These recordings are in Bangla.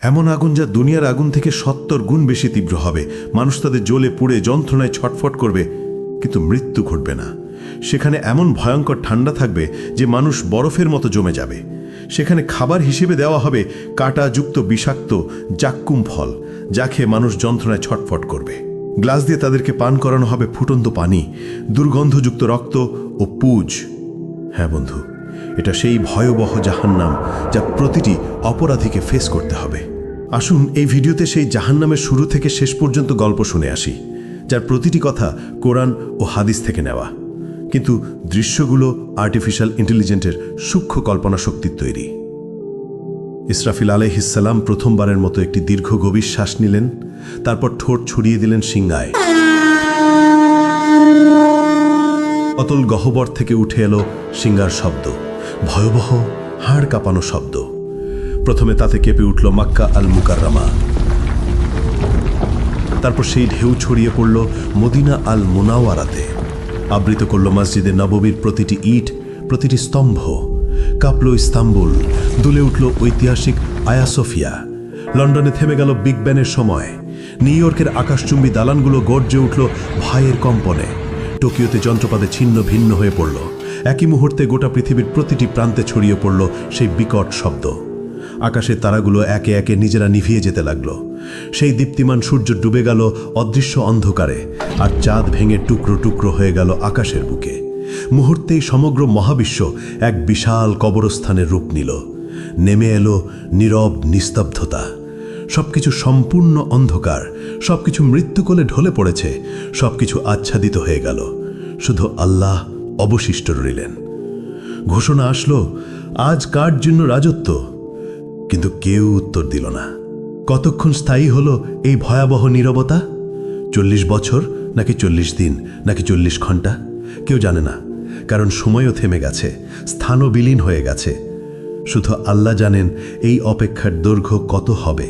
এমন আগুন যা দুনিয়ার আগুন থেকে ৭০ গুণ বেশি তীব্র হবে। মানুষ তাদের জ্বলে পুড়ে যন্ত্রণায় ছটফট করবে, কিন্তু মৃত্যু ঘটবে না। সেখানে এমন ভয়ঙ্কর ঠান্ডা থাকবে যে মানুষ বরফের মতো জমে যাবে। সেখানে খাবার হিসেবে দেওয়া হবে কাঁটাযুক্ত বিষাক্ত জাক্কুম ফল, যা খেয়ে মানুষ যন্ত্রণায় ছটফট করবে। গ্লাস দিয়ে তাদেরকে পান করানো হবে ফুটন্ত পানি, দুর্গন্ধযুক্ত রক্ত ও পুজ। হ্যাঁ বন্ধু, এটা সেই ভয়াবহ জাহান্নাম যা প্রতিটি অপরাধীকে ফেস করতে হবে। আসুন এই ভিডিওতে সেই জাহান্নামের শুরু থেকে শেষ পর্যন্ত গল্প শুনে আসি, যার প্রতিটি কথা কোরআন ও হাদিস থেকে নেওয়া, কিন্তু দৃশ্যগুলো আর্টিফিশিয়াল ইন্টেলিজেন্সের সূক্ষ্ম কল্পনা শক্তির তৈরি। ইসরাফিল আলাইহিসসালাম প্রথমবারের মতো একটি দীর্ঘ গভীর শ্বাস নিলেন, তারপর ঠোঁট ছড়িয়ে দিলেন সিংহায়। অতল গহ্বর থেকে উঠে এলো সিংহার শব্দ, ভয়াবহ হাড় কাঁপানো শব্দ। প্রথমে তাতে কেঁপে উঠল মক্কা আল মুকাররমা, তারপর সেই ঢেউ ছড়িয়ে পড়ল মদিনা আল মুনাওয়ারাতে, আবৃত করল মসজিদে নববীর প্রতিটি ইট, প্রতিটি স্তম্ভ। কাঁপল ইস্তাম্বুল, দুলে উঠল ঐতিহাসিক আয়া সোফিয়া। লন্ডনে থেমে গেল বিগ ব্যানের সময়। নিউ ইয়র্কের আকাশচুম্বী দালানগুলো গর্জে উঠল ভয়ের কম্পনে। টোকিওতে যন্ত্রপাতে ছিন্ন ভিন্ন হয়ে পড়ল। একই মুহূর্তে গোটা পৃথিবীর প্রতিটি প্রান্তে ছড়িয়ে পড়ল সেই বিকট শব্দ। আকাশের তারাগুলো একে একে নিজেরা নিভিয়ে যেতে লাগলো। সেই দীপ্তিমান সূর্য ডুবে গেল অদৃশ্য অন্ধকারে, আর চাঁদ ভেঙে টুকরো টুকরো হয়ে গেল আকাশের বুকে। মুহূর্তেই সমগ্র মহাবিশ্ব এক বিশাল কবরস্থানের রূপ নিল। নেমে এলো নীরব নিস্তব্ধতা। সবকিছু সম্পূর্ণ অন্ধকার, সবকিছু মৃত্যুকোলে ঢলে পড়েছে, সবকিছু আচ্ছাদিত হয়ে গেল। শুধু আল্লাহ অবশিষ্ট রইলেন। ঘোষণা আসলো, আজ কার জন্য রাজত্ব? কিন্তু কেউ উত্তর দিল না। কতক্ষণ স্থায়ী হলো এই ভয়াবহ নীরবতা? ৪০ বছর, নাকি ৪০ দিন, নাকি ৪০ ঘন্টা? কেউ জানে না, কারণ সময়ও থেমে গেছে, স্থানও বিলীন হয়ে গেছে। শুধু আল্লাহ জানেন এই অপেক্ষার দৈর্ঘ্য কত হবে।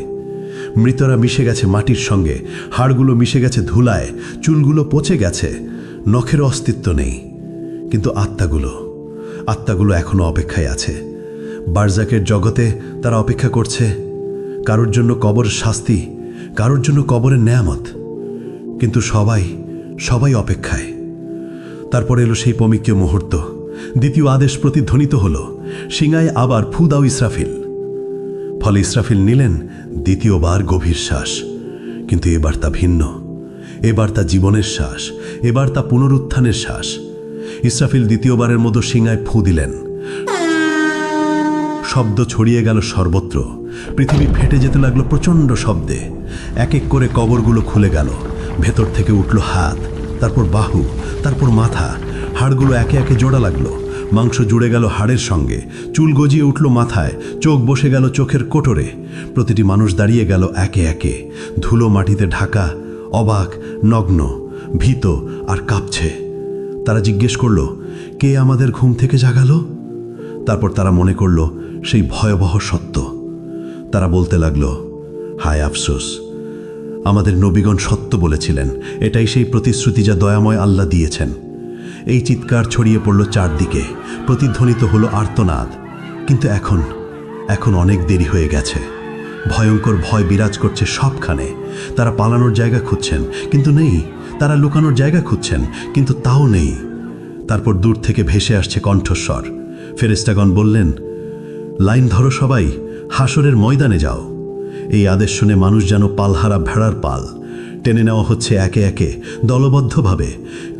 মৃতরা মিশে গেছে মাটির সঙ্গে, হাড়গুলো মিশে গেছে ধুলায়, চুলগুলো পচে গেছে, নখের অস্তিত্ব নেই। কিন্তু আত্মাগুলো এখনো অপেক্ষায় আছে। বারজাকের জগতে তারা অপেক্ষা করছে, কারোর জন্য কবর শাস্তি, কারোর জন্য কবরের নেয়ামত। কিন্তু সবাই অপেক্ষায়। তারপর এলো সেই পবিত্র মুহূর্ত। দ্বিতীয় আদেশ প্রতিধ্বনিত হলো, সিংহায় আবার ফু দাও ইসরাফিল। ফলে ইসরাফিল নিলেন দ্বিতীয়বার গভীর শ্বাস। কিন্তু এবার তা ভিন্ন। এবার তা জীবনের শ্বাস, এবার তা পুনরুত্থানের শ্বাস। ইসরাফিল দ্বিতীয়বারের মতো সিংহায় ফু দিলেন। শব্দ ছড়িয়ে গেল সর্বত্র। পৃথিবী ফেটে যেতে লাগলো প্রচণ্ড শব্দে। এক এক করে কবরগুলো খুলে গেল। ভেতর থেকে উঠল হাত, তারপর বাহু, তারপর মাথা। হাড়গুলো একে একে জোড়া লাগলো। মাংস জুড়ে গেল হাড়ের সঙ্গে, চুল গজিয়ে উঠল মাথায়, চোখ বসে গেল চোখের কোটরে। প্রতিটি মানুষ দাঁড়িয়ে গেল একে একে, ধুলো মাটিতে ঢাকা, অবাক, নগ্ন, ভীত আর কাঁপছে। তারা জিজ্ঞেস করল, কে আমাদের ঘুম থেকে জাগালো? তারপর তারা মনে করল সেই ভয়াবহ সত্য। তারা বলতে লাগলো, হায় আফসোস, আমাদের নবীগণ সত্য বলেছিলেন। এটাই সেই প্রতিশ্রুতি যা দয়াময় আল্লাহ দিয়েছেন। এই চিৎকার ছড়িয়ে পড়ল চারদিকে, প্রতিধ্বনিত হলো আর্তনাদ। কিন্তু এখন অনেক দেরি হয়ে গেছে। ভয়ঙ্কর ভয় বিরাজ করছে সবখানে। তারা পালানোর জায়গা খুঁজছেন, কিন্তু নেই। তারা লুকানোর জায়গা খুঁজছেন, কিন্তু তাও নেই। তারপর দূর থেকে ভেসে আসছে কণ্ঠস্বর। ফেরেশতাগণ বললেন, লাইন ধরো সবাই, হাসরের ময়দানে যাও। এই আদেশ শুনে মানুষ যেন পালহারা ভেড়ার পাল। টেনে নেওয়া হচ্ছে একে একে, দলবদ্ধভাবে।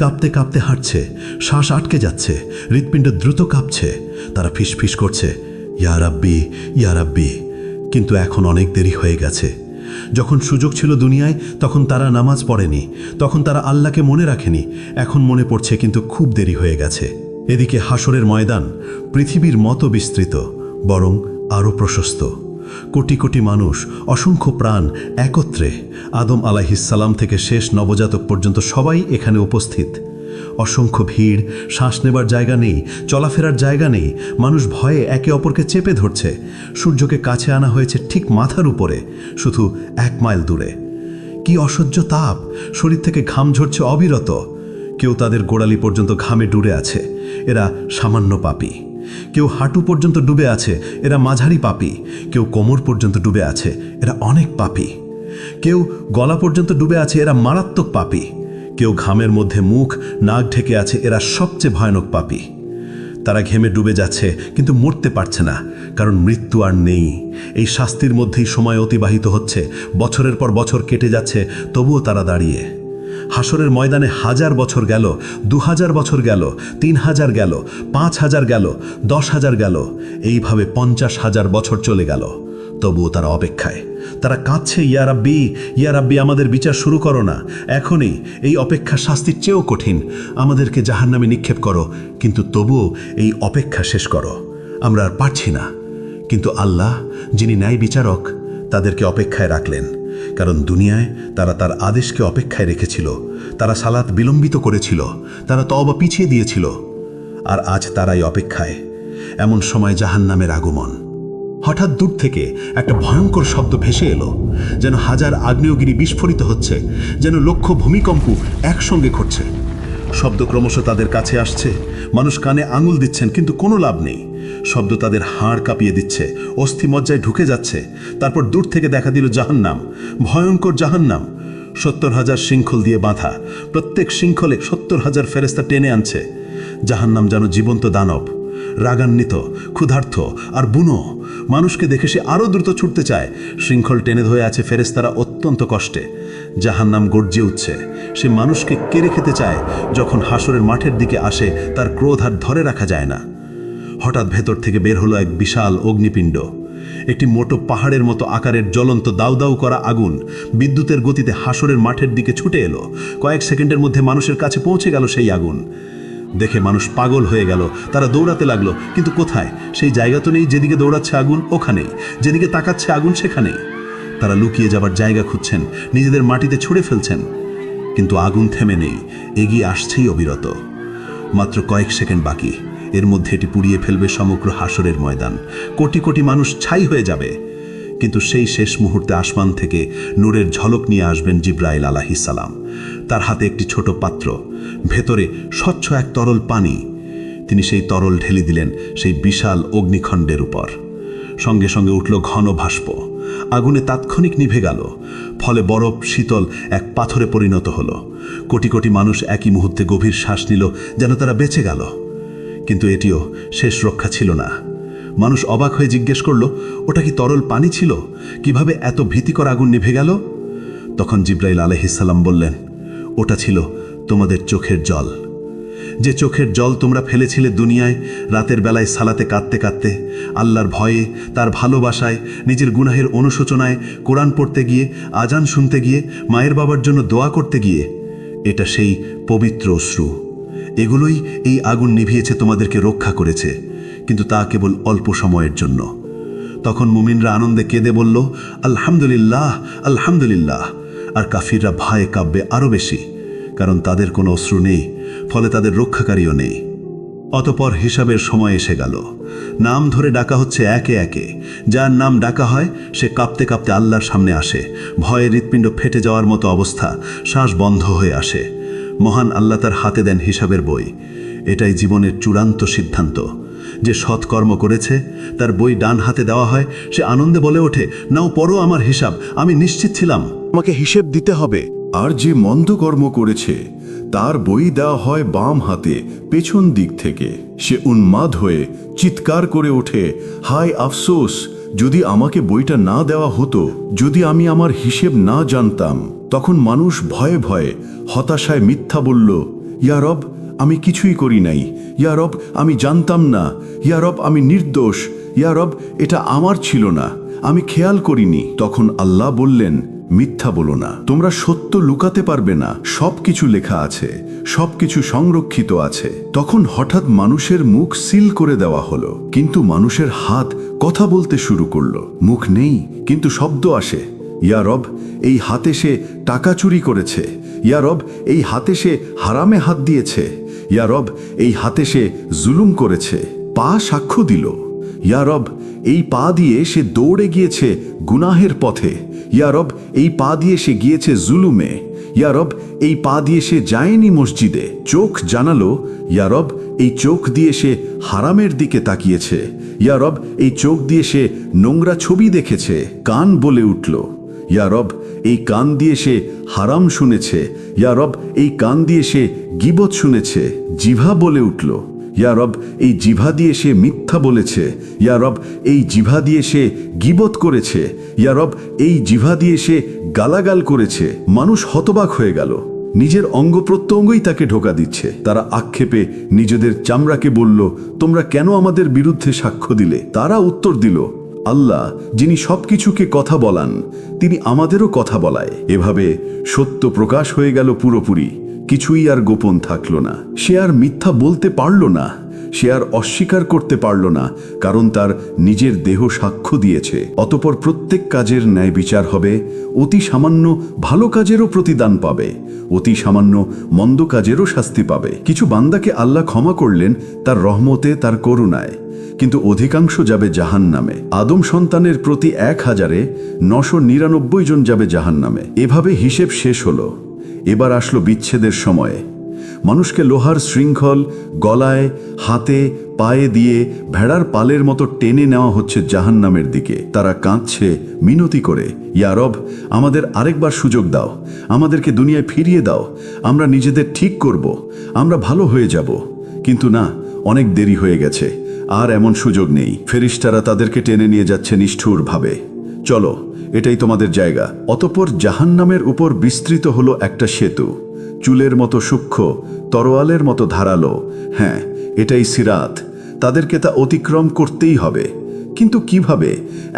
কাঁপতে কাঁপতে হাঁটছে, শ্বাস আটকে যাচ্ছে, হৃৎপিণ্ড দ্রুত কাঁপছে। তারা ফিসফিস করছে, ইয়া রাব্বি, ইয়া রাব্বি। কিন্তু এখন অনেক দেরি হয়ে গেছে। যখন সুযোগ ছিল দুনিয়ায়, তখন তারা নামাজ পড়েনি, তখন তারা আল্লাহকে মনে রাখেনি। এখন মনে পড়ছে, কিন্তু খুব দেরি হয়ে গেছে। এদিকে হাসরের ময়দান পৃথিবীর মতো বিস্তৃত, বরং আরও প্রশস্ত। কোটি কোটি মানুষ, অসংখ্য প্রাণ একত্রে। আদম আলাইহিসসালাম থেকে শেষ নবজাতক পর্যন্ত সবাই এখানে উপস্থিত। অসংখ্য ভিড়, শ্বাস নেবার জায়গা নেই, চলাফেরার জায়গা নেই। মানুষ ভয়ে একে অপরকে চেপে ধরছে। সূর্যকে কাছে আনা হয়েছে ঠিক মাথার উপরে, শুধু 1 মাইল দূরে। কি অসহ্য তাপ! শরীর থেকে ঘাম ঝরছে অবিরত। কেউ তাদের গোড়ালি পর্যন্ত ঘামে ডুবে আছে। এরা সামান্য পাপী। কেউ হাঁটু পর্যন্ত ডুবে আছে, এরা মাঝারি পাপী। কেউ কোমর পর্যন্ত ডুবে আছে, এরা অনেক পাপী। কেউ গলা পর্যন্ত ডুবে আছে, এরা মারাত্মক পাপী। কেউ ঘামের মধ্যে মুখ নাক ঢেকে আছে, এরা সবচেয়ে ভয়ানক পাপী। তারা ঘেমে ডুবে যাচ্ছে কিন্তু মরতে পারছে না, কারণ মৃত্যু আর নেই। এই শাস্তির মধ্যেই সময় অতিবাহিত হচ্ছে, বছরের পর বছর কেটে যাচ্ছে, তবুও তারা দাঁড়িয়ে। হাসরের ময়দানে 1000 বছর গেল, 2000 বছর গেল, 3000 গেল, 5000 গেল, 10,000 গেল, এইভাবে 50,000 বছর চলে গেল। তবুও তারা অপেক্ষায়। তারা কাঁদছে, ইয়া রাব্বি, ইয়া রাব্বি, আমাদের বিচার শুরু করো না এখনই। এই অপেক্ষা শাস্তির চেয়েও কঠিন। আমাদেরকে জাহান্নামে নিক্ষেপ করো, কিন্তু তবুও এই অপেক্ষা শেষ করো। আমরা আর পারছি না। কিন্তু আল্লাহ, যিনি ন্যায় বিচারক, তাদেরকে অপেক্ষায় রাখলেন। কারণ দুনিয়ায় তারা তার আদেশকে অপেক্ষায় রেখেছিল। তারা সালাত বিলম্বিত করেছিল, তারা তওবা পিছিয়ে দিয়েছিল। আর আজ তারাই অপেক্ষায়। এমন সময় জাহান্নামের আগমন। হঠাৎ দূর থেকে একটা ভয়ঙ্কর শব্দ ভেসে এলো, যেন 1000 আগ্নেয়গিরি বিস্ফোরিত হচ্ছে, যেন লক্ষ ভূমিকম্প একসঙ্গে ঘটছে। শব্দ ক্রমশ তাদের কাছে আসছে। মানুষ কানে আঙুল দিচ্ছেন, কিন্তু কোনো লাভ নেই। শব্দ তাদের হাড় কাঁপিয়ে দিচ্ছে, অস্থিমজ্জায় ঢুকে যাচ্ছে। তারপর দূর থেকে দেখা দিল জাহান্নাম, ভয়ঙ্কর জাহান্নাম। 70,000 শৃঙ্খল দিয়ে বাঁধা, প্রত্যেক শৃঙ্খলে 70,000 ফেরেশতা টেনে আনছে। জাহান্নাম যেন জীবন্ত দানব, রাগান্বিত, ক্ষুধার্ত আর বুনো। মানুষকে দেখে সে আরও দ্রুত ছুটতে চায়। শৃঙ্খল টেনে ধরে আছে ফেরেশতারা অত্যন্ত কষ্টে। জাহান্নাম গর্জে উঠছে। সে মানুষকে কেড়ে খেতে চায়। যখন হাসরের মাঠের দিকে আসে, তার ক্রোধ আর ধরে রাখা যায় না। হঠাৎ ভেতর থেকে বের হলো এক বিশাল অগ্নিপিণ্ড। একটি মোটো পাহাড়ের মতো আকারের জ্বলন্ত দাউ দাউ করা আগুন বিদ্যুতের গতিতে হাসরের মাঠের দিকে ছুটে এলো। কয়েক সেকেন্ডের মধ্যে মানুষের কাছে পৌঁছে গেল সেই আগুন। দেখে মানুষ পাগল হয়ে গেল। তারা দৌড়াতে লাগলো, কিন্তু কোথায়? সেই জায়গা তো নেই যেদিকে দৌড়াচ্ছে আগুন, ওখানেই। যেদিকে তাকাচ্ছে আগুন, সেখানেই। তারা লুকিয়ে যাবার জায়গা খুঁজছেন, নিজেদের মাটিতে ছুঁড়ে ফেলছেন, কিন্তু আগুন থেমে নেই, এগিয়ে আসছেই অবিরত। মাত্র কয়েক সেকেন্ড বাকি। এর মধ্যে এটি পুড়িয়ে ফেলবে সমগ্র হাসরের ময়দান। কোটি কোটি মানুষ ছাই হয়ে যাবে। কিন্তু সেই শেষ মুহূর্তে আসমান থেকে নূরের ঝলক নিয়ে আসবেন জিব্রাইল আলাইহিস সালাম। তার হাতে একটি ছোট পাত্র, ভেতরে স্বচ্ছ এক তরল পানি। তিনি সেই তরল ঢেলে দিলেন সেই বিশাল অগ্নিখণ্ডের উপর। সঙ্গে সঙ্গে উঠল ঘন ভাস্প। আগুনে তাৎক্ষণিক নিভে গেল। ফলে বরফ শীতল এক পাথরে পরিণত হলো। কোটি কোটি মানুষ একই মুহূর্তে গভীর শ্বাস নিল, যেন তারা বেঁচে গেল। কিন্তু এটিও শেষ রক্ষা ছিল না। মানুষ অবাক হয়ে জিজ্ঞেস করল, ওটা কি তরল পানি ছিল? কিভাবে এত ভীতিকর আগুন নিভে গেল? তখন জিব্রাইল আলাইহিস সালাম বললেন, ওটা ছিল তোমাদের চোখের জল। যে চোখের জল তোমরা ফেলেছিলে দুনিয়ায়, রাতের বেলায় সালাতে কাঁদতে কাঁদতে, আল্লাহর ভয়ে, তার ভালোবাসায়, নিজের গুনাহের অনুশোচনায়, কোরআন পড়তে গিয়ে, আজান শুনতে গিয়ে, মায়ের বাবার জন্য দোয়া করতে গিয়ে। এটা সেই পবিত্র অশ্রু। এগুলোই এই আগুন নিভিয়েছে, তোমাদেরকে রক্ষা করেছে, কিন্তু তা কেবল অল্প সময়ের জন্য। তখন মুমিনরা আনন্দে কেঁদে বলল, আলহামদুলিল্লাহ, আলহামদুলিল্লাহ। আর কাফিররা ভয়ে কাঁপবে আরও বেশি, কারণ তাদের কোনো অশ্রু নেই, ফলে তাদের রক্ষাকারীও নেই। অতপর হিসাবের সময় এসে গেল। নাম ধরে ডাকা হচ্ছে একে একে। যার নাম ডাকা হয় সে কাঁপতে কাঁপতে আল্লাহর সামনে আসে। ভয়ে হৃৎপিণ্ড ফেটে যাওয়ার মতো অবস্থা, শ্বাস বন্ধ হয়ে আসে। মহান আল্লাহ তার হাতে দেন হিসাবের বই। এটাই জীবনের চূড়ান্ত সিদ্ধান্ত। যে সৎকর্ম করেছে তার বই ডান হাতে দেওয়া হয়, সে আনন্দে বলে ওঠে, নাও পড়ো আমার হিসাব, আমি নিশ্চিত ছিলাম আমাকে হিসেব দিতে হবে। আর যে মন্দ কর্ম করেছে তার বই দেওয়া হয় বাম হাতে, পেছন দিক থেকে। সে উন্মাদ হয়ে চিৎকার করে ওঠে, হায় আফসোস, যদি আমাকে বইটা না দেওয়া হতো, যদি আমি আমার হিসেব না জানতাম। তখন মানুষ ভয়ে ভয়ে হতাশায় মিথ্যা বলল, ইয়া রব, আমি কিছুই করি নাই। ইয়া রব, আমি জানতাম না। ইয়া রব, আমি নির্দোষ। ইয়া রব, এটা আমার ছিল না, আমি খেয়াল করিনি। তখন আল্লাহ বললেন, মিথ্যা বলো না, তোমরা সত্য লুকাতে পারবে না। সবকিছু লেখা আছে, সবকিছু সংরক্ষিত আছে। তখন হঠাৎ মানুষের মুখ সিল করে দেওয়া হলো, কিন্তু মানুষের হাত কথা বলতে শুরু করলো। মুখ নেই, কিন্তু শব্দ আসে। ইয়া রব, এই হাতে সে টাকা চুরি করেছে। ইয়া রব, এই হাতে সে হারামে হাত দিয়েছে। ইয়া রব, এই হাতে সে জুলুম করেছে। পা সাক্ষ্য দিল, ইয়া রব, এই পা দিয়ে সে দৌড়ে গিয়েছে গুনাহের পথে। ইয়া রব, এই পা দিয়ে সে গিয়েছে জুলুমে। ইয়া রব, এই পা দিয়ে সে যায়নি মসজিদে। চোখ জানালো, ইয়া রব, এই চোখ দিয়ে সে হারামের দিকে তাকিয়েছে। ইয়া রব, এই চোখ দিয়ে সে নোংরা ছবি দেখেছে। কান বলে উঠল, ইয়া রব, এই কান দিয়ে সে হারাম শুনেছে। ইয়া রব, এই কান দিয়ে সে গীবত শুনেছে। জিভা বলে উঠল, ইয়া রব, এই জিভা দিয়ে সে মিথ্যা বলেছে। ইয়া রব, এই জিভা দিয়ে সে গীবত করেছে। ইয়া রব, এই জিভা দিয়ে সে গালাগাল করেছে। মানুষ হতবাক হয়ে গেল। নিজের অঙ্গ প্রত্যঙ্গই তাকে ধোঁকা দিচ্ছে। তারা আক্ষেপে নিজেদের চামড়াকে বলল, তোমরা কেন আমাদের বিরুদ্ধে সাক্ষ্য দিলে? তারা উত্তর দিল, আল্লাহ যিনি সবকিছুকে কথা বলান, তিনি আমাদেরও কথা বলায়। এভাবে সত্য প্রকাশ হয়ে গেল পুরোপুরি। কিছুই আর গোপন থাকল না। সে আর মিথ্যা বলতে পারল না, সে আর অস্বীকার করতে পারল না, কারণ তার নিজের দেহ সাক্ষ্য দিয়েছে। অতঃপর প্রত্যেক কাজের ন্যায় বিচার হবে। অতি সামান্য ভালো কাজেরও প্রতিদান পাবে, অতি সামান্য মন্দ কাজেরও শাস্তি পাবে। কিছু বান্দাকে আল্লাহ ক্ষমা করলেন তার রহমতে, তার করুণায়, কিন্তু অধিকাংশ যাবে জাহান্নামে। আদম সন্তানের প্রতি ১,৯৯৯ জন যাবে জাহান্নামে। এভাবে হিসেব শেষ হলো। এবার আসলো বিচ্ছেদের সময়ে। মানুষকে লোহার শৃঙ্খল গলায়, হাতে, পায়ে দিয়ে ভেড়ার পালের মতো টেনে নেওয়া হচ্ছে জাহান্নামের দিকে। তারা কাঁদছে মিনতি করে, ইয়া রব, আমাদের আরেকবার সুযোগ দাও, আমাদেরকে দুনিয়ায় ফিরিয়ে দাও, আমরা নিজেদের ঠিক করব, আমরা ভালো হয়ে যাব। কিন্তু না, অনেক দেরি হয়ে গেছে, আর এমন সুযোগ নেই। ফেরেশতারা তাদেরকে টেনে নিয়ে যাচ্ছে নিষ্ঠুরভাবে। চলো, এটাই তোমাদের জায়গা। অতঃপর জাহান্নামের উপর বিস্তৃত হলো একটা সেতু, চুলের মতো সূক্ষ্ম, তরোয়ালের মতো ধারালো। হ্যাঁ, এটাই সিরাত। তাদেরকে তা অতিক্রম করতেই হবে। কিন্তু কিভাবে?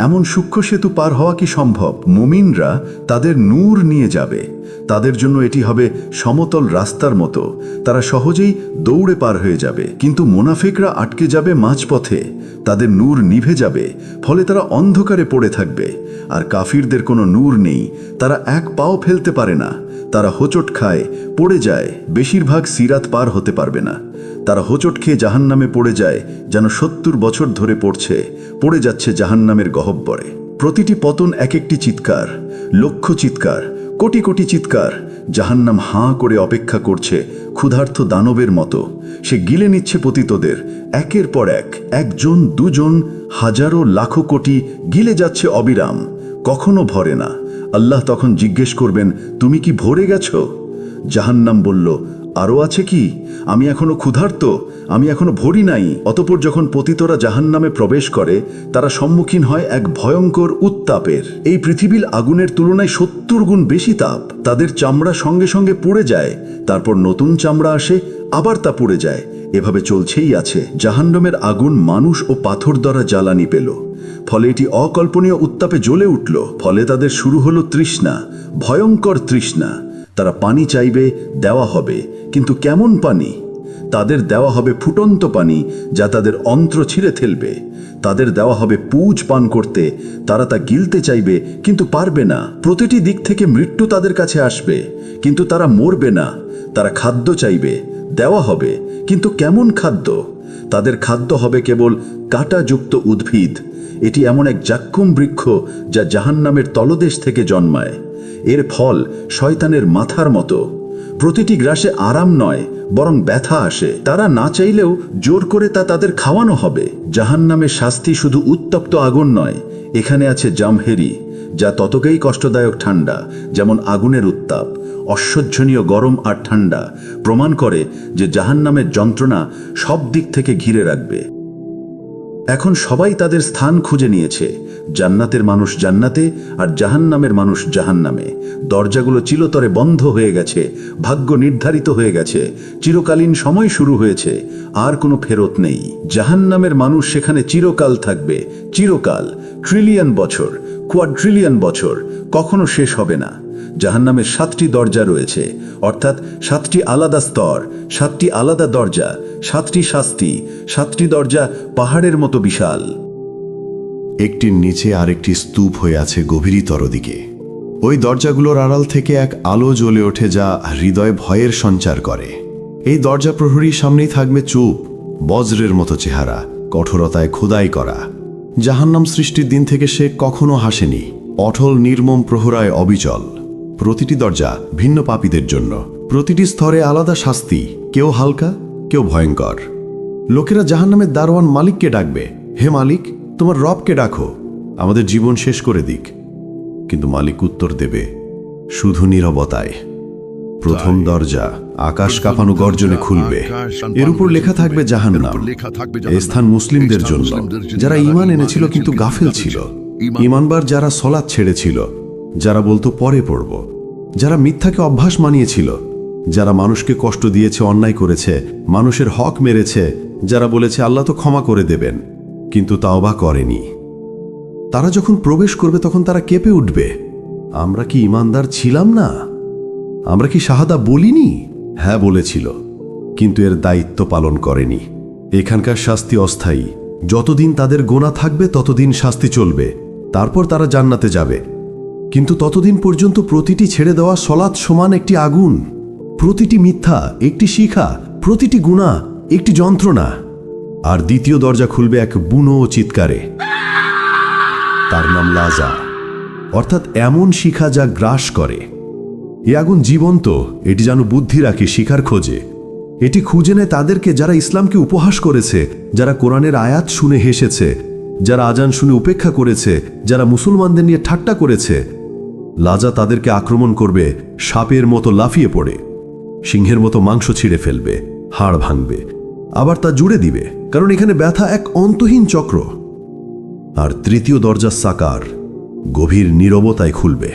এমন সূক্ষ্ম সেতু পার হওয়া কি সম্ভব? মুমিনরা তাদের নূর নিয়ে যাবে। তাদের জন্য এটি হবে সমতল রাস্তার মতো, তারা সহজেই দৌড়ে পার হয়ে যাবে। কিন্তু মুনাফিকরা আটকে যাবে মাঝপথে, তাদের নূর নিভে যাবে, ফলে তারা অন্ধকারে পড়ে থাকবে। আর কাফিরদের কোনো নূর নেই, তারা এক পাও ফেলতে পারে না, তারা হোঁচট খায়, পড়ে যায়, বেশিরভাগ সিরাত পার হতে পারবে না। তারা হোঁচট খেয়ে জাহান্নামে পড়ে যায়, যেন ৭০ বছর ধরে পড়ে যাচ্ছে জাহান্নামের গহ্বরে। প্রতিটি পতন এক একটি চিৎকার, লক্ষ চিৎকার, কোটি কোটি চিৎকার। জাহান্নাম হাঁ করে অপেক্ষা করছে ক্ষুধার্ত দানবের মতো। সে গিলে নিচ্ছে পতিতদের একের পর এক, একজন, দুজন, হাজারো, লাখো কোটি গিলে যাচ্ছে অবিরাম, কখনো ভরে না। আল্লাহ তখন জিজ্ঞেস করবেন, তুমি কি ভরে গেছো? জাহান্নাম বলল, আরও আছে কি? আমি এখনো ক্ষুধার্ত, আমি এখনো ভরি নাই। অতঃপর যখন পতিতরা জাহান্নামে প্রবেশ করে, তারা সম্মুখীন হয় এক ভয়ঙ্কর উত্তাপের। এই পৃথিবীর আগুনের তুলনায় ৭০ গুণ বেশি তাপ। তাদের চামড়া সঙ্গে সঙ্গে পুড়ে যায়, তারপর নতুন চামড়া আসে, আবার তা পুড়ে যায়। এভাবে চলছেই আছে। জাহান্নামের আগুন মানুষ ও পাথর দ্বারা জ্বালানি পেল, ফলে এটি অকল্পনীয় উত্তাপে জ্বলে উঠল। ফলে তাদের শুরু হলো তৃষ্ণা, ভয়ঙ্কর তৃষ্ণা। তারা পানি চাইবে, দেওয়া হবে, কিন্তু কেমন পানি? তাদের দেওয়া হবে ফুটন্ত পানি, যা তাদের অন্ত্র ছিঁড়ে ফেলবে। তাদের দেওয়া হবে পুজ পান করতে, তারা তা গিলতে চাইবে কিন্তু পারবে না। প্রতিটি দিক থেকে মৃত্যু তাদের কাছে আসবে, কিন্তু তারা মরবে না। তারা খাদ্য চাইবে, দেওয়া হবে, কিন্তু কেমন খাদ্য? তাদের খাদ্য হবে কেবল কাঁটাযুক্ত উদ্ভিদ। এটি এমন এক জাক্কুম বৃক্ষ যা জাহান্নামের তলদেশ থেকে জন্মায়। এর ফল শয়তানের মাথার মতো। প্রতিটি গ্রাসে আরাম নয়, বরং ব্যথা আসে। তারা না চাইলেও জোর করে তা তাদের খাওয়ানো হবে। জাহান্নামের শাস্তি শুধু উত্তপ্ত আগুন নয়, এখানে আছে জামহেরি, যা ততকেই কষ্টদায়ক ঠান্ডা যেমন আগুনের উত্তাপ। অসহ্যনীয় গরম আর ঠান্ডা প্রমাণ করে যে জাহান্নামের যন্ত্রণা সব দিক থেকে ঘিরে রাখবে। এখন সবাই তাদের স্থান খুঁজে নিয়েছে। জান্নাতের মানুষ জান্নাতে, আর জাহান্নামের মানুষ জাহান্নামে। দরজাগুলো চিরতরে বন্ধ হয়ে গেছে, ভাগ্য নির্ধারিত হয়ে গেছে, চিরকালীন সময় শুরু হয়েছে, আর কোনো ফেরত নেই। জাহান্নামের মানুষ সেখানে চিরকাল থাকবে, চিরকাল, ট্রিলিয়ন বছর, কোয়াড্রিলিয়ন বছর, কখনো শেষ হবে না। জাহান্নামের 7টি দরজা রয়েছে, অর্থাৎ 7টি আলাদা স্তর, 7টি আলাদা দরজা, 7টি শাস্তি। 7টি দরজা পাহাড়ের মতো বিশাল। একটির নিচে আরেকটি স্তূপ হয়ে আছে গভীরতর দিকে। ওই দরজাগুলোর আড়াল থেকে এক আলো জ্বলে ওঠে, যা হৃদয় ভয়ের সঞ্চার করে। এই দরজা প্রহরীর সামনেই থাকবে চুপ, বজ্রের মতো চেহারা, কঠোরতায় খোদাই করা। জাহান্নাম সৃষ্টির দিন থেকে সে কখনো হাসেনি। অটল নির্মম প্রহরায় অবিচল। প্রতিটি দরজা ভিন্ন পাপীদের জন্য, প্রতিটি স্তরে আলাদা শাস্তি, কেউ হালকা, কেউ ভয়ঙ্কর। লোকেরা জাহান্নামের দারোয়ান মালিককে ডাকবে, হে মালিক, তোমার রবকে ডাকো, আমাদের জীবন শেষ করে দিক। কিন্তু মালিক উত্তর দেবে শুধু নীরবতায়। প্রথম দরজা আকাশ কাঁপানো গর্জনে খুলবে। এর উপর লেখা থাকবে জাহান্নাম। এই স্থান মুসলিমদের জন্য, যারা ঈমান এনেছিল কিন্তু গাফেল ছিল, ঈমানবার যারা সলাৎ ছেড়েছিল, যারা বলতো পরে পড়ব, যারা মিথ্যাকে অভ্যাস মানিয়েছিল, যারা মানুষকে কষ্ট দিয়েছে, অন্যায় করেছে, মানুষের হক মেরেছে, যারা বলেছে আল্লাহ তো ক্ষমা করে দেবেন কিন্তু তাওবা করেনি। তারা যখন প্রবেশ করবে তখন তারা কেঁপে উঠবে, আমরা কি ঈমানদার ছিলাম না? আমরা কি শাহাদা বলিনি? হ্যাঁ বলেছিল, কিন্তু এর দায়িত্ব পালন করেনি। এখানকার শাস্তি অস্থায়ী। যতদিন তাদের গোনা থাকবে ততদিন শাস্তি চলবে, তারপর তারা জান্নাতে যাবে। কিন্তু ততদিন পর্যন্ত প্রতিটি ছেড়ে দেওয়া সলাৎ সমান একটি আগুন, প্রতিটি মিথ্যা একটি শিখা, প্রতিটি গুনাহ একটি যন্ত্রণা। আর দ্বিতীয় দরজা খুলবে এক বুনো চিৎকারে। তার নাম লাজা, অর্থাৎ এমন শিখা যা গ্রাস করে। এ আগুন জীবন্ত, এটি যেন বুদ্ধি রাখে, শিখার খোঁজে। এটি খুঁজে নেয় তাদেরকে যারা ইসলামকে উপহাস করেছে, যারা কোরআনের আয়াত শুনে হেসেছে, যারা আজান শুনে উপেক্ষা করেছে, যারা মুসলমানদের নিয়ে ঠাট্টা করেছে। লাজা তাদেরকে আক্রমণ করবে, সাপের মতো লাফিয়ে পড়ে, সিংহের মতো মাংস ছিঁড়ে ফেলবে, হাড় ভাঙবে, আবার তা জুড়ে দিবে, কারণ এখানে ব্যথা এক অন্তহীন চক্র। আর তৃতীয় দরজা সাকার, গভীর নীরবতায় খুলবে।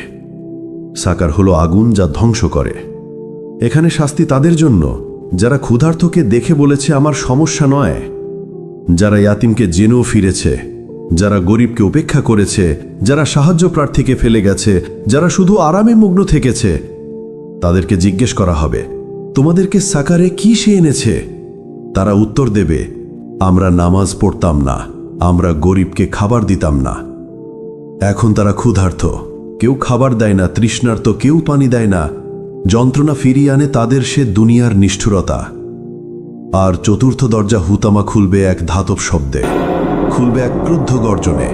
সাকার হলো আগুন যা ধ্বংস করে। এখানে শাস্তি তাদের জন্য যারা ক্ষুধার্তকে দেখে বলেছে আমার সমস্যা নয়, যারা ইয়াতিমকে জেনেও ফিরেছে, যারা গরিবকে উপেক্ষা করেছে, যারা সাহায্য প্রার্থীকে ফেলে গেছে, যারা শুধু আরামে মগ্ন থেকেছে। তাদেরকে জিজ্ঞেস করা হবে, তোমাদেরকে সাকারে কি সে এনেছে? তারা উত্তর দেবে, আমরা নামাজ পড়তাম না, আমরা গরিবকে খাবার দিতাম না। এখন তারা ক্ষুধার্ত, কেউ খাবার দেয় না, তৃষ্ণার্ত কেউ পানি দেয় না। যন্ত্রণা ফিরিয়ে আনে তাদের সে দুনিয়ার নিষ্ঠুরতা। আর চতুর্থ দরজা হুতামা খুলবে এক ধাতব শব্দে, খুলবে এক ক্রুদ্ধ গর্জনে।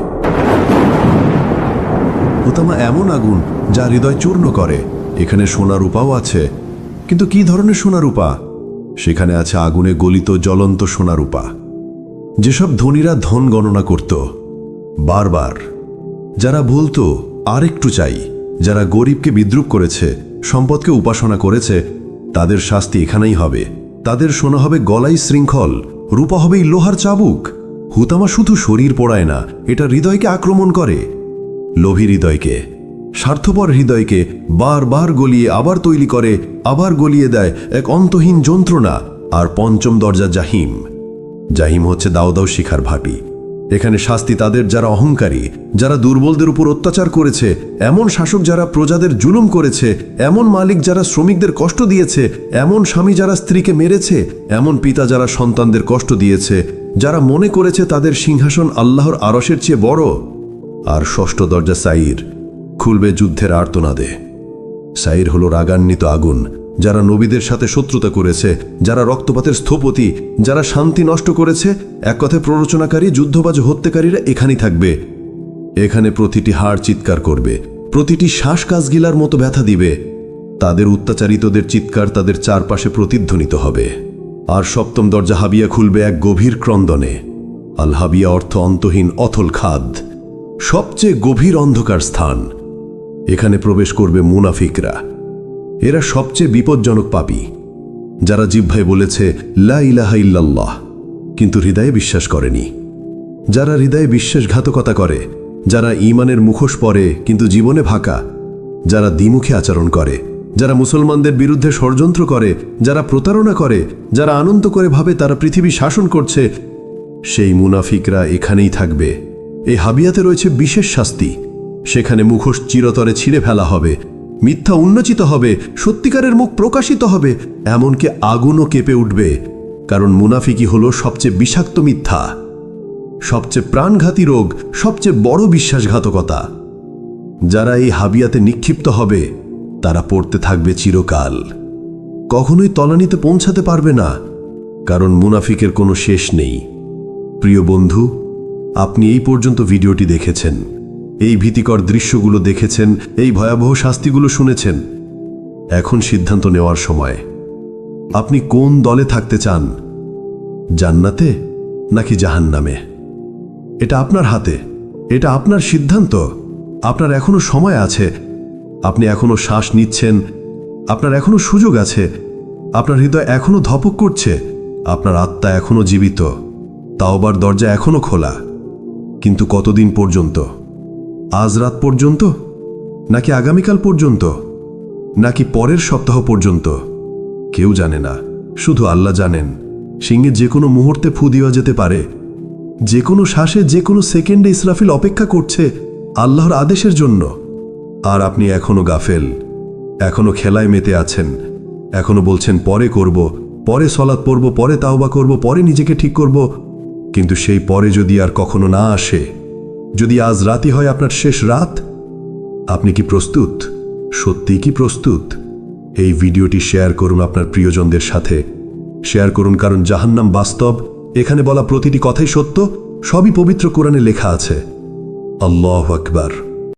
হুতামা এমন আগুন যা হৃদয় চূর্ণ করে। এখানে সোনা রূপাও আছে, কিন্তু কি ধরনের সোনা রূপা? সেখানে আছে আগুনে গলিত জ্বলন্ত সোনা রূপা, যেসব ধনীরা ধন গণনা করত বারবার, যারা বলতো আর একটু চাই, যারা গরিবকে বিদ্রুপ করেছে, সম্পদকে উপাসনা করেছে, তাদের শাস্তি এখানেই হবে। তাদের সোনা হবে গলায় শৃঙ্খল, রূপা হবে লোহার চাবুক। হুতামা শুধু শরীর পোড়ায় না, এটা হৃদয়কে আক্রমণ করে। লোভী হৃদয়কে, স্বার্থপর হৃদয়কে বারবার গলিয়ে আবার তৈরি করে, আবার গলিয়ে দেয় এক অন্তহীন যন্ত্রণা। আর পঞ্চম দরজা জাহিম। জাহিম হচ্ছে দাও দাও শিখার ভাটি। এখানে শাস্তি তাদের যারা অহংকারী, যারা দুর্বলদের উপর অত্যাচার করেছে, এমন শাসক যারা প্রজাদের জুলুম করেছে, এমন মালিক যারা শ্রমিকদের কষ্ট দিয়েছে, এমন স্বামী যারা স্ত্রীকে মেরেছে, এমন পিতা যারা সন্তানদের কষ্ট দিয়েছে, যারা মনে করেছে তাদের সিংহাসন আল্লাহর আরশের চেয়ে বড়। আর ষষ্ঠ দরজা সাইর, খুলবে যুদ্ধের আর্তনাদে। সাইর হলো রাগান্বিত আগুন, যারা নবীদের সাথে শত্রুতা করেছে, যারা রক্তপাতের স্থপতি, যারা শান্তি নষ্ট করেছে। এক কথায় প্ররোচনাকারী, যুদ্ধবাজ, হত্যাকারীরা এখানেই থাকবে। এখানে প্রতিটি হাড় চিৎকার করবে, প্রতিটি শ্বাস কাজগিলার মতো ব্যথা দিবে। তাদের অত্যাচারিতদের চিৎকার তাদের চারপাশে প্রতিধ্বনিত হবে। আর সপ্তম দরজা হাবিয়া খুলবে এক গভীর ক্রন্দনে। আল হাবিয়া অর্থ অন্তহীন অথল খাদ, সবচেয়ে গভীর অন্ধকার স্থান। এখানে প্রবেশ করবে মুনাফিকরা। এরা সবচেয়ে বিপজ্জনক পাপী, যারা জিহ্বায় বলেছে লা ইলাহা ইল্লাল্লাহ, কিন্তু হৃদয়ে বিশ্বাস করেনি। যারা হৃদয়ে বিশ্বাসঘাতকতা করে, যারা ঈমানের মুখোশ পরে কিন্তু জীবনে ভাকা, যারা দ্বিমুখী আচরণ করে, যারা মুসলমানদের বিরুদ্ধে ষড়যন্ত্র করে, যারা প্রতারণা করে, যারা আনন্দ করে ভাবে তারা পৃথিবী শাসন করছে, সেই মুনাফিকরা এখানেই থাকবে। এই হাবিয়াতে রয়েছে বিশেষ শাস্তি। সেখানে মুখোশ চিরতরে ছিঁড়ে ফেলা হবে, মিথ্যা উন্মোচিত হবে, সত্যিকারের মুখ প্রকাশিত হবে, এমনকি আগুনও কেঁপে উঠবে। কারণ মুনাফিকই হলো সবচেয়ে বিষাক্ত মিথ্যা, সবচেয়ে প্রাণঘাতী রোগ, সবচেয়ে বড় বিশ্বাসঘাতকতা। যারা এই হাবিয়াতে নিক্ষিপ্ত হবে তারা পড়তে থাকবে চিরকাল, কখনোই তলানিতে পৌঁছাতে পারবে না, কারণ মুনাফিকের কোনো শেষ নেই। প্রিয় বন্ধু, আপনি এই পর্যন্ত ভিডিওটি দেখেছেন, এই ভীতিকর দৃশ্যগুলো দেখেছেন, এই ভয়াবহ শাস্তিগুলো শুনেছেন। এখন সিদ্ধান্ত নেওয়ার সময়। আপনি কোন দলে থাকতে চান, জান্নাতে নাকি জাহান্নামে? এটা আপনার হাতে, এটা আপনার সিদ্ধান্ত। আপনার এখনো সময় আছে, আপনি এখনো শ্বাস নিচ্ছেন, আপনার এখনো সুযোগ আছে, আপনার হৃদয় এখনো ধপক করছে, আপনার আত্মা এখনো জীবিত, তাওবার দরজা এখনো খোলা। কিন্তু কতদিন পর্যন্ত? আজ রাত পর্যন্ত, নাকি আগামীকাল পর্যন্ত, নাকি পরের সপ্তাহ পর্যন্ত? কেউ জানে না, শুধু আল্লাহ জানেন। সিংহে যে কোনো মুহূর্তে ফু দেওয়া যেতে পারে, যে কোনো শ্বাসে, যে কোনো সেকেন্ডে ইসরাফিল অপেক্ষা করছে আল্লাহর আদেশের জন্য। আর আপনি এখনো গাফেল, এখনো খেলায় মেতে আছেন, এখনো বলছেন পরে করব, পরে সলাৎ পড়ব, পরে তাওবা করব, পরে নিজেকে ঠিক করব। কিন্তু সেই পরে যদি আর কখনো না আসে, যদি আজ রাতই হয় আপনার শেষ রাত, আপনি কি প্রস্তুত? সত্যিই কি প্রস্তুত? এই ভিডিওটি শেয়ার করুন আপনার প্রিয়জনদের সাথে। শেয়ার করুন, কারণ জাহান্নাম বাস্তব। এখানে বলা প্রতিটি কথাই সত্য, সবই পবিত্র কোরআনে লেখা আছে। আল্লাহু আকবার।